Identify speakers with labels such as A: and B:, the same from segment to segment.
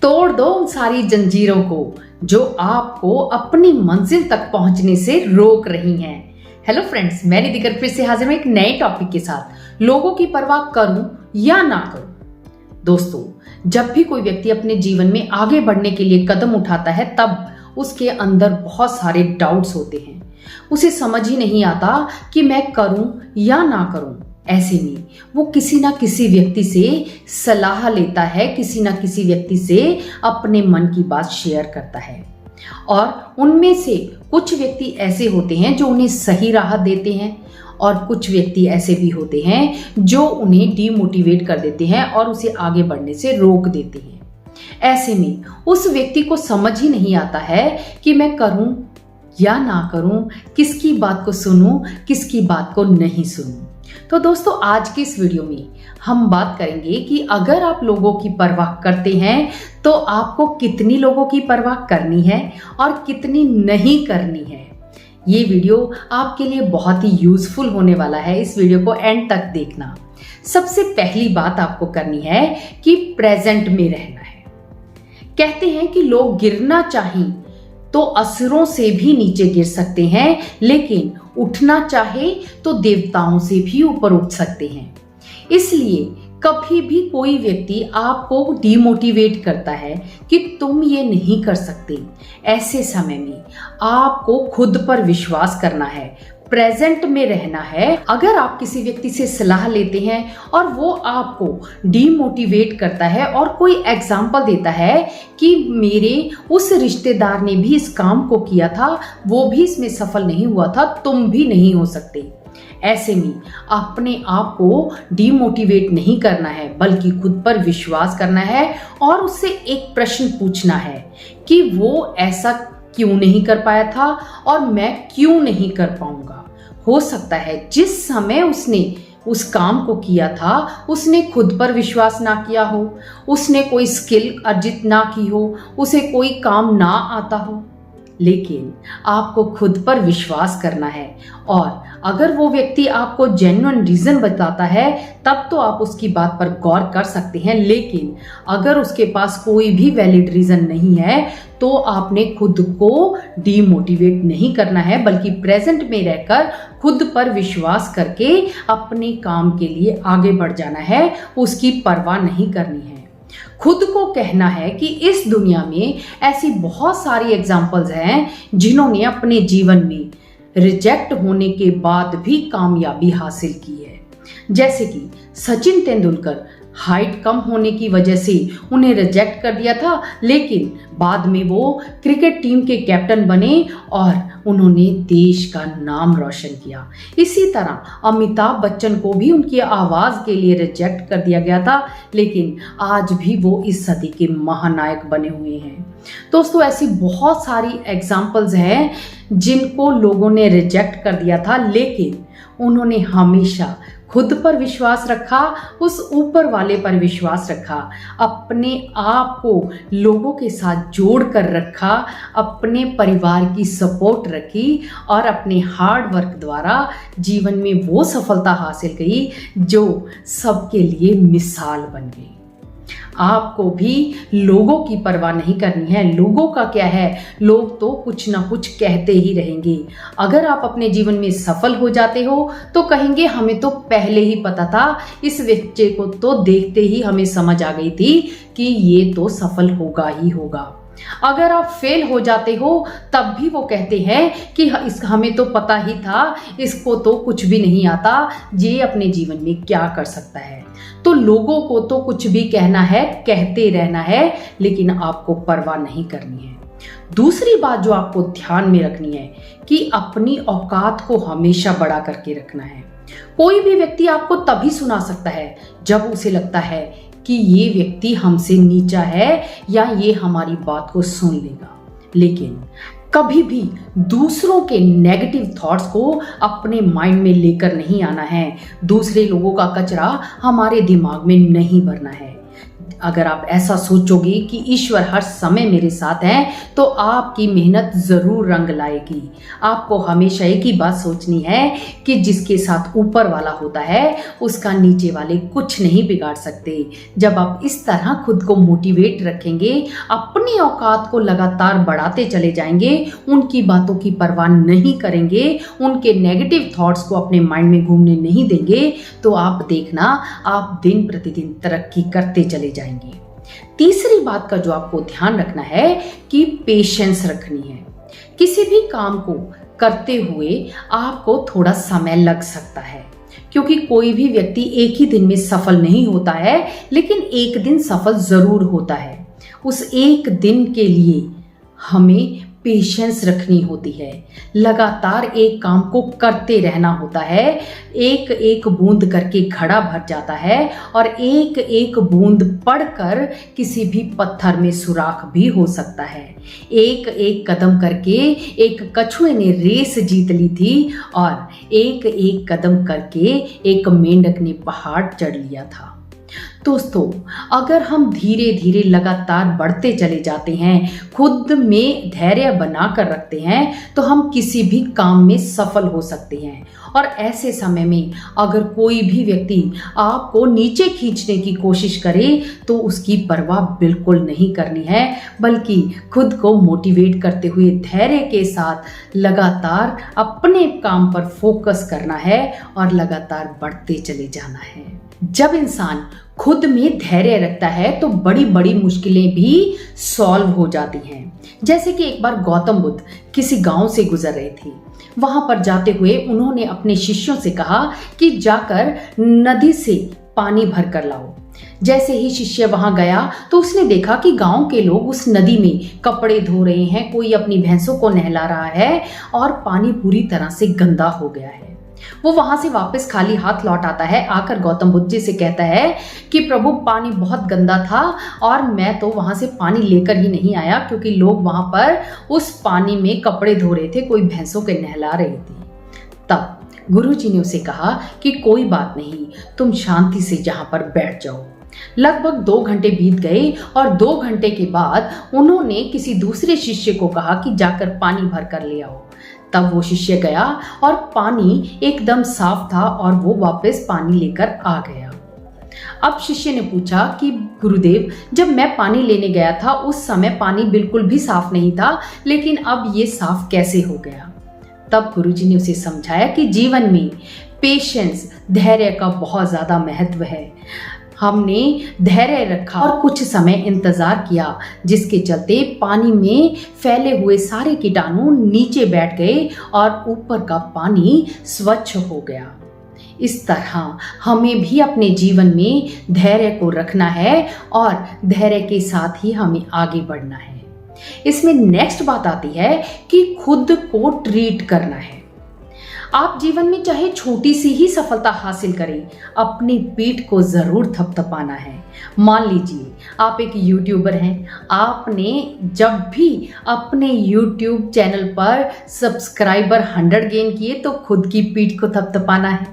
A: तोड़ दो उन सारी जंजीरों को जो आपको अपनी मंजिल तक पहुंचने से रोक रही हैं। हेलो फ्रेंड्स, मैं निधि फिर से हाजिर हूं एक नए टॉपिक के साथ। लोगों की परवाह करूं या ना करूं। दोस्तों, जब भी कोई व्यक्ति अपने जीवन में आगे बढ़ने के लिए कदम उठाता है तब उसके अंदर बहुत सारे डाउट्स होते हैं। उसे समझ ही नहीं आता कि मैं करूं या ना करूं। ऐसे में वो किसी ना किसी व्यक्ति से सलाह लेता है, किसी ना किसी व्यक्ति से अपने मन की बात शेयर करता है। और उनमें से कुछ व्यक्ति ऐसे होते हैं जो उन्हें सही राह देते हैं और कुछ व्यक्ति ऐसे भी होते हैं जो उन्हें डीमोटिवेट कर देते हैं और उसे आगे बढ़ने से रोक देते हैं। ऐसे में उस व्यक्ति को समझ ही नहीं आता है कि मैं करूं या ना करूं, किसकी बात को सुनूं, किसकी बात को नहीं सुनूं। तो दोस्तों, आज की इस वीडियो में हम बात करेंगे कि अगर आप लोगों की परवाह करते हैं तो आपको कितनी लोगों की परवाह करनी है और कितनी नहीं करनी है। ये वीडियो आपके लिए बहुत ही यूजफुल होने वाला है, इस वीडियो को एंड तक देखना। सबसे पहली बात आपको करनी है कि प्रेजेंट में रहना है। कहते हैं कि लोग गिरना चाहें तो असुरों से भी नीचे गिर सकते हैं, लेकिन उठना चाहे तो देवताओं से भी ऊपर उठ सकते हैं। इसलिए कभी भी कोई व्यक्ति आपको डिमोटिवेट करता है कि तुम ये नहीं कर सकते, ऐसे समय में आपको खुद पर विश्वास करना है, प्रेजेंट में रहना है। अगर आप किसी व्यक्ति से सलाह लेते हैं और वो आपको डीमोटिवेट करता है और कोई एग्जाम्पल देता है कि मेरे उस रिश्तेदार ने भी इस काम को किया था, वो भी इसमें सफल नहीं हुआ था, तुम भी नहीं हो सकते। ऐसे में अपने आप को डीमोटिवेट नहीं करना है, बल्कि खुद पर विश्वास करना है और उससे एक प्रश्न पूछना है कि वो ऐसा क्यों नहीं कर पाया था और मैं क्यों नहीं कर पाऊंगा। हो सकता है जिस समय उसने उस काम को किया था उसने खुद पर विश्वास ना किया हो, उसने कोई स्किल अर्जित ना की हो, उसे कोई काम ना आता हो, लेकिन आपको खुद पर विश्वास करना है। और अगर वो व्यक्ति आपको जेन्युइन रीजन बताता है तब तो आप उसकी बात पर गौर कर सकते हैं, लेकिन अगर उसके पास कोई भी वैलिड रीजन नहीं है तो आपने खुद को डीमोटिवेट नहीं करना है, बल्कि प्रेजेंट में रहकर खुद पर विश्वास करके अपने काम के लिए आगे बढ़ जाना है, उसकी परवाह नहीं करनी है। खुद को कहना है कि इस दुनिया में ऐसी बहुत सारी एग्जाम्पल्स हैं जिन्होंने अपने जीवन में रिजेक्ट होने के बाद भी कामयाबी हासिल की है। जैसे कि सचिन तेंदुलकर हाइट कम होने की वजह से उन्हें रिजेक्ट कर दिया था, लेकिन बाद में वो क्रिकेट टीम के कैप्टन बने और उन्होंने देश का नाम रोशन किया। इसी तरह अमिताभ बच्चन को भी उनकी आवाज़ के लिए रिजेक्ट कर दिया गया था, लेकिन आज भी वो इस सदी के महानायक बने हुए हैं। दोस्तों, ऐसी बहुत सारी एग्जाम्पल्स हैं जिनको लोगों ने रिजेक्ट कर दिया था, लेकिन उन्होंने हमेशा खुद पर विश्वास रखा, उस ऊपर वाले पर विश्वास रखा, अपने आप को लोगों के साथ जोड़ कर रखा, अपने परिवार की सपोर्ट रखी और अपने हार्ड वर्क द्वारा जीवन में वो सफलता हासिल की जो सबके लिए मिसाल बन गई। आपको भी लोगों की परवाह नहीं करनी है। लोगों का क्या है, लोग तो कुछ ना कुछ कहते ही रहेंगे। अगर आप अपने जीवन में सफल हो जाते हो तो कहेंगे हमें तो पहले ही पता था, इस बच्चे को तो देखते ही हमें समझ आ गई थी कि ये तो सफल होगा ही होगा। अगर आप फेल हो जाते हो तब भी वो कहते हैं कि हमें तो पता ही था, इसको तो कुछ भी नहीं आता, ये अपने जीवन में क्या कर सकता है। तो लोगों को तो कुछ भी कहना है, कहते रहना है, लेकिन आपको परवाह नहीं करनी है। दूसरी बात जो आपको ध्यान में रखनी है कि अपनी औकात को हमेशा बड़ा करके रखना है। कोई भी व्यक्ति आपको तभी सुना सकता है जब उसे लगता है कि ये व्यक्ति हमसे नीचा है या ये हमारी बात को सुन लेगा, लेकिन कभी भी दूसरों के नेगेटिव थॉट्स को अपने माइंड में लेकर नहीं आना है। दूसरे लोगों का कचरा हमारे दिमाग में नहीं भरना है। अगर आप ऐसा सोचोगे कि ईश्वर हर समय मेरे साथ है, तो आपकी मेहनत जरूर रंग लाएगी। आपको हमेशा एक ही बात सोचनी है कि जिसके साथ ऊपर वाला होता है उसका नीचे वाले कुछ नहीं बिगाड़ सकते। जब आप इस तरह खुद को मोटिवेट रखेंगे, अपनी औकात को लगातार बढ़ाते चले जाएंगे, उनकी बातों की परवाह नहीं करेंगे, उनके नेगेटिव थॉट्स को अपने माइंड में घूमने नहीं देंगे, तो आप देखना आप दिन प्रतिदिन तरक्की करते चले जाएंगे। तीसरी बात का जो आपको ध्यान रखना है कि पेशेंस रखनी है। किसी भी काम को करते हुए आपको थोड़ा समय लग सकता है, क्योंकि कोई भी व्यक्ति एक ही दिन में सफल नहीं होता है, लेकिन एक दिन सफल जरूर होता है। उस एक दिन के लिए हमें पेशेंस रखनी होती है, लगातार एक काम को करते रहना होता है। एक एक बूंद करके घड़ा भर जाता है और एक एक बूंद पड़कर किसी भी पत्थर में सुराख भी हो सकता है। एक एक कदम करके एक कछुए ने रेस जीत ली थी और एक एक कदम करके एक मेंढक ने पहाड़ चढ़ लिया था। दोस्तों, अगर हम धीरे धीरे लगातार बढ़ते चले जाते हैं, खुद में धैर्य बनाकर रखते हैं, तो हम किसी भी काम में सफल हो सकते हैं। और ऐसे समय में अगर कोई भी व्यक्ति आपको नीचे खींचने की कोशिश करे, तो उसकी परवाह बिल्कुल नहीं करनी है, बल्कि खुद को मोटिवेट करते हुए धैर्य के साथ लगातार अपने काम पर फोकस करना है और लगातार बढ़ते चले जाना है। जब इंसान खुद में धैर्य रखता है तो बड़ी बड़ी मुश्किलें भी सॉल्व हो जाती हैं। जैसे कि एक बार गौतम बुद्ध किसी गांव से गुजर रहे थे। वहां पर जाते हुए उन्होंने अपने शिष्यों से कहा कि जाकर नदी से पानी भर कर लाओ। जैसे ही शिष्य वहां गया तो उसने देखा कि गांव के लोग उस नदी में कपड़े धो रहे हैं, कोई अपनी भैंसों को नहला रहा है और पानी पूरी तरह से गंदा हो गया है। वो वहां से वापस खाली हाथ लौट आता है, आकर गौतम बुद्ध जी से कहता है कि प्रभु, पानी बहुत गंदा था और मैं तो वहां से पानी लेकर ही नहीं आया, क्योंकि लोग वहां पर उस पानी में कपड़े धो रहे थे, कोई भैंसों के नहला रही थी। तब गुरु जी ने उसे कहा कि कोई बात नहीं, तुम शांति से जहां पर बैठ जाओ। लगभग 2 घंटे बीत गए और 2 घंटे के बाद उन्होंने किसी दूसरे शिष्य को कहा कि जाकर पानी भर कर ले आओ। तब वो शिष्य गया और पानी एकदम साफ था और वो वापस पानी लेकर आ गया। अब शिष्य ने पूछा कि गुरुदेव, जब मैं पानी लेने गया था उस समय पानी बिल्कुल भी साफ नहीं था, लेकिन अब ये साफ कैसे हो गया? तब गुरुजी ने उसे समझाया कि जीवन में पेशेंस, धैर्य का बहुत ज्यादा महत्व है। हमने धैर्य रखा और कुछ समय इंतजार किया, जिसके चलते पानी में फैले हुए सारे कीटाणु नीचे बैठ गए और ऊपर का पानी स्वच्छ हो गया। इस तरह हमें भी अपने जीवन में धैर्य को रखना है और धैर्य के साथ ही हमें आगे बढ़ना है। इसमें नेक्स्ट बात आती है कि खुद को ट्रीट करना है। आप जीवन में चाहे छोटी सी ही सफलता हासिल करें, अपनी पीठ को जरूर थपथपाना है। मान लीजिए आप एक यूट्यूबर हैं, आपने जब भी अपने यूट्यूब चैनल पर सब्सक्राइबर 100 गेन किए तो खुद की पीठ को थपथपाना है।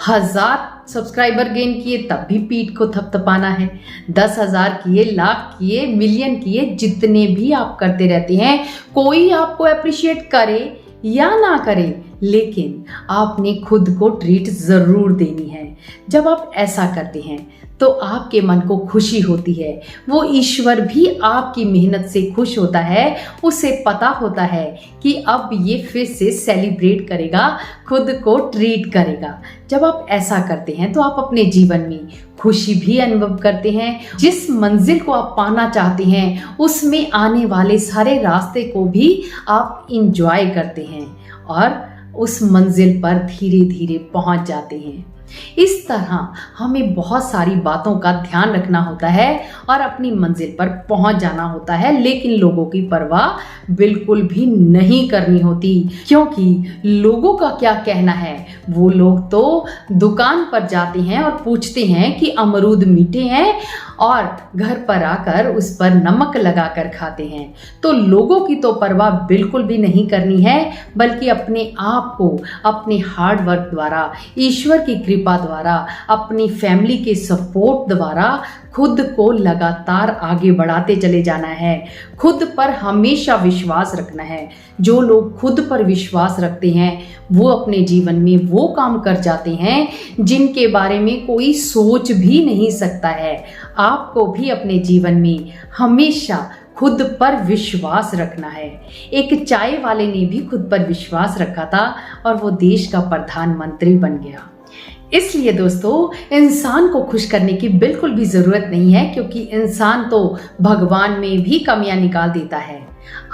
A: 1000 सब्सक्राइबर गेन किए तब भी पीठ को थपथपाना है। 10,000 किए, लाख किए, मिलियन किए, जितने भी आप करते रहते हैं, कोई आपको अप्रिशिएट करे या ना करे, लेकिन आपने खुद को ट्रीट जरूर देनी है। जब आप ऐसा करते हैं तो आपके मन को खुशी होती है, वो ईश्वर भी आपकी मेहनत से खुश होता है। उसे पता होता है कि अब ये फिर से सेलिब्रेट करेगा, खुद को ट्रीट करेगा। जब आप ऐसा करते हैं तो आप अपने जीवन में खुशी भी अनुभव करते हैं। जिस मंजिल को आप पाना चाहते हैं उसमें आने वाले सारे रास्ते को भी आप इंजॉय करते हैं और उस मंजिल पर धीरे धीरे पहुंच जाते हैं। इस तरह हमें बहुत सारी बातों का ध्यान रखना होता है और अपनी मंजिल पर पहुंच जाना होता है, लेकिन लोगों की परवाह बिल्कुल भी नहीं करनी होती, क्योंकि लोगों का क्या कहना है। वो लोग तो दुकान पर जाते हैं और पूछते हैं कि अमरूद मीठे हैं और घर पर आकर उस पर नमक लगाकर खाते हैं। तो लोगों की तो परवाह बिल्कुल भी नहीं करनी है, बल्कि अपने आप को अपने हार्ड वर्क द्वारा, ईश्वर की कृपा द्वारा, अपनी फैमिली के सपोर्ट द्वारा खुद को लगातार आगे बढ़ाते चले जाना है, खुद पर हमेशा विश्वास रखना है। जो लोग खुद पर विश्वास रखते हैं वो अपने जीवन में वो काम कर जाते हैं जिनके बारे में कोई सोच भी नहीं सकता है। आपको भी अपने जीवन में हमेशा खुद पर विश्वास रखना है। एक चाय वाले ने भी खुद पर विश्वास रखा था और वो देश का प्रधानमंत्री बन गया। इसलिए दोस्तों, इंसान को खुश करने की बिल्कुल भी ज़रूरत नहीं है, क्योंकि इंसान तो भगवान में भी कमियां निकाल देता है।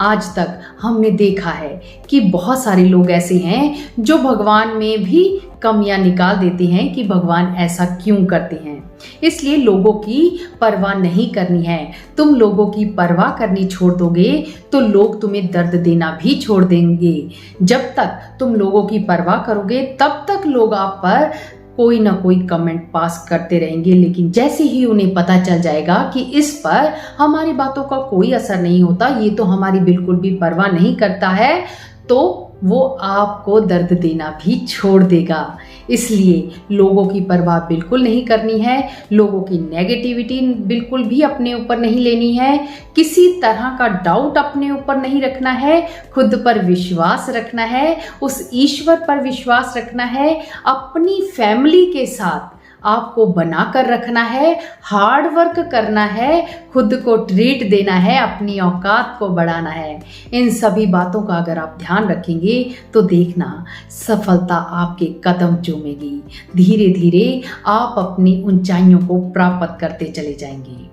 A: आज तक हमने देखा है कि बहुत सारे लोग ऐसे हैं जो भगवान में भी कमियां निकाल देते हैं कि भगवान ऐसा क्यों करते हैं। इसलिए लोगों की परवाह नहीं करनी है। तुम लोगों की परवाह करनी छोड़ दोगे तो लोग तुम्हें दर्द देना भी छोड़ देंगे। जब तक तुम लोगों की परवाह करोगे तब तक लोग आप पर कोई ना कोई कमेंट पास करते रहेंगे, लेकिन जैसे ही उन्हें पता चल जाएगा कि इस पर हमारी बातों का कोई असर नहीं होता, ये तो हमारी बिल्कुल भी परवाह नहीं करता है, तो वो आपको दर्द देना भी छोड़ देगा। इसलिए लोगों की परवाह बिल्कुल नहीं करनी है, लोगों की नेगेटिविटी बिल्कुल भी अपने ऊपर नहीं लेनी है, किसी तरह का डाउट अपने ऊपर नहीं रखना है, खुद पर विश्वास रखना है, उस ईश्वर पर विश्वास रखना है, अपनी फैमिली के साथ आपको बनाकर रखना है, हार्ड वर्क करना है, खुद को ट्रीट देना है, अपनी औकात को बढ़ाना है। इन सभी बातों का अगर आप ध्यान रखेंगे तो देखना सफलता आपके कदम चूमेगी। धीरे धीरे आप अपनी ऊंचाइयों को प्राप्त करते चले जाएंगे।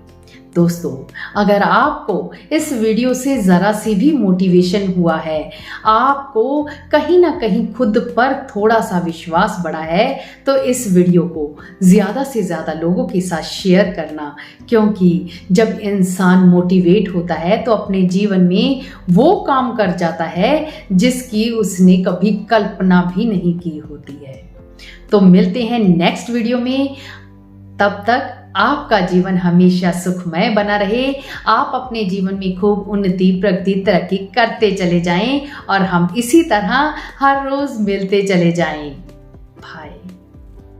A: दोस्तों, अगर आपको इस वीडियो से ज़रा सी भी मोटिवेशन हुआ है, आपको कहीं ना कहीं खुद पर थोड़ा सा विश्वास बढ़ा है, तो इस वीडियो को ज़्यादा से ज़्यादा लोगों के साथ शेयर करना, क्योंकि जब इंसान मोटिवेट होता है तो अपने जीवन में वो काम कर जाता है जिसकी उसने कभी कल्पना भी नहीं की होती है। तो मिलते हैं नेक्स्ट वीडियो में। तब तक आपका जीवन हमेशा सुखमय बना रहे, आप अपने जीवन में खूब उन्नति, प्रगति, तरक्की करते चले जाएं और हम इसी तरह हर रोज मिलते चले जाएं।